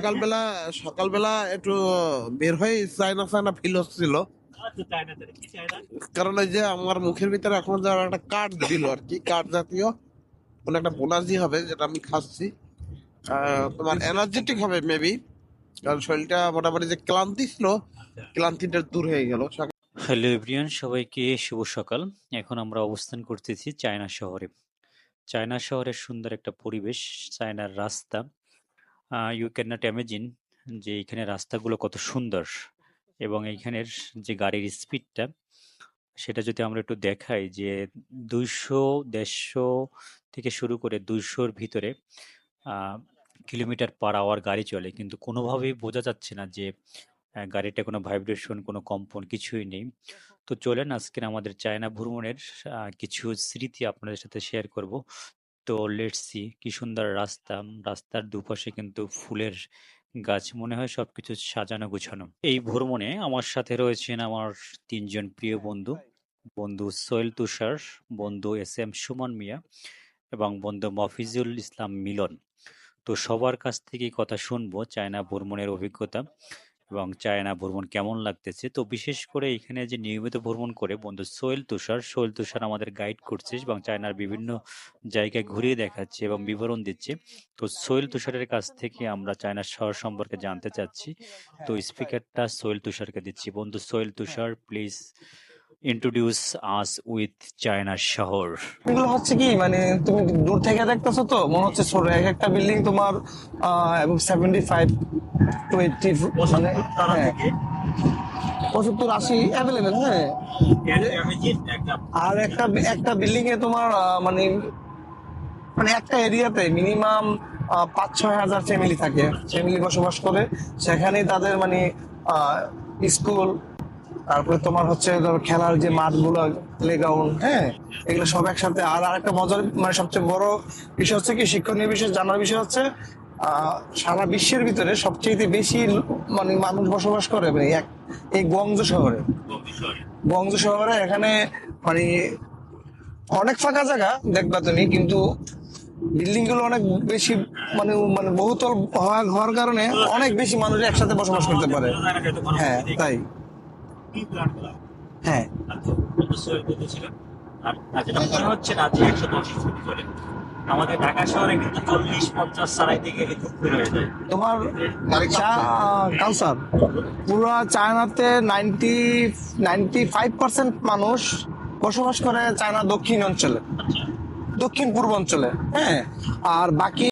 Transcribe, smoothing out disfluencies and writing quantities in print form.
সকালবেলা সকালবেলা একটু বের হয়ে চায়না চায়না ফিল হচ্ছিল, কারণ এই যে আমার মুখের ভিতরে এখন যে একটা কাঠ দিল আর কি, কাঠ জাতীয় কোন একটা বোনাজি হবে যেটা আমি খাচ্ছি। তোমার এনার্জেটিক হবে মেবি, কারণ শরীরটা মোটামুটি যে ক্লান্তি ছিল, ক্লান্তিটা দূর হয়ে গেল। হ্যালো এভরিওয়ান, সবাইকে শুভ সকাল। এখন আমরা অবস্থান করতেছি চায়না শহরে। চায়না শহরের সুন্দর একটা পরিবেশ, চায়নার রাস্তা। ইউ ক্যান নট ইমাজিন যে এখানে রাস্তাগুলো কত সুন্দর, এবং এইখানের যে গাড়ির স্পিডটা সেটা যদি আমরা একটু দেখাই, যে 200 150 থেকে শুরু করে 200-র ভিতরে কিলোমিটার পার আওয়ার গাড়ি চলে, কিন্তু কোনোভাবেই বোঝা যাচ্ছে না যে গাড়িটা কোনো ভাইব্রেশন, কোনো কম্পন কিছুই নেই। তো চলেন আজকের আমাদের চায়না ভ্রমণের কিছু স্মৃতি আপনাদের সাথে শেয়ার করব। তো লেটস সি, কি সুন্দর রাস্তা, রাস্তার দুপাশে কিন্তু ফুলের গাছ, মনে হয় সবকিছু সাজানো গুছানো। এই ভ্রমণে আমার সাথে রয়েছেন আমার 3জন প্রিয় বন্ধু, বন্ধু সোহেল তুষার, বন্ধু এস এম সুমন মিয়া এবং বন্ধু মফিজুল ইসলাম মিলন। তো সবার কাছ থেকেই কথা শুনবো চায়না ভ্রমণের অভিজ্ঞতা এবং চায়না ভ্রমণ কেমন লাগতেছে। তো বিশেষ করে এখানে যে নিয়মিত ভ্রমণ করে বন্ধু সোহেল তুষার আমাদের গাইড করছে এবং চায়নার বিভিন্ন জায়গায় ঘুরিয়ে দেখাচ্ছে এবং বিবরণ দিচ্ছে। তো সোহেল তুষারের কাছ থেকে আমরা চায়না শহর সম্পর্কে জানতে চাচ্ছি। তো স্পিকারটা সোহেল তুষারকে দিচ্ছি। বন্ধু Sohel Tushar, please introduce us with China শহর। এগুলো হচ্ছে কি, মানে তুমি দূর থেকে দেখতেছো তো মনে হচ্ছে ছোট এক একটা বিল্ডিং তোমার 75 to 80, মানে হ্যাঁ 75-80 অ্যাভেলেবেল। হ্যাঁ, আর একটা একটা বিল্ডিং এ তোমার মানে মানে একটা এরিয়াতে মিনিমাম 5-6 হাজার ফ্যামিলি থাকে, ফ্যামিলি বসবাস করে। সেখানে তাদের মানে স্কুল, তারপরে তোমার হচ্ছে ধরো খেলার যে মাঠগুলো, প্লেগ্রাউন্ড, হ্যাঁ, এগুলো সব একসাথে। আর আরেকটা মজার মানে সবচেয়ে বড় বিষয় হচ্ছে কি, শিক্ষণীয় বিষয় জানার বিষয় হচ্ছে সারা বিশ্বের ভিতরে সবচেয়ে বেশি মানে মানুষ বসবাস করে মানে এই গুয়াংজু শহরে। গুয়াংজু শহরে এখানে মানে অনেক ফাঁকা জায়গা দেখবা তুমি, কিন্তু বিল্ডিং গুলো অনেক বেশি, মানে মানে বহুতল হওয়ার কারণে অনেক বেশি মানুষ একসাথে বসবাস করতে পারে। হ্যাঁ তাই। হ্যাঁ, মনে হচ্ছে না যে 110 করে আমাদের ঢাকা শহরে কিন্তু 40-50 সারাই থেকে কিন্তু বের হয়ে যায়। তোমার কালচার পুরো চায়নাতে 95% মানুষ বসবাস করে চায়না দক্ষিণ অঞ্চলে, দক্ষিণ পূর্ব অঞ্চলে। হ্যাঁ, আর বাকি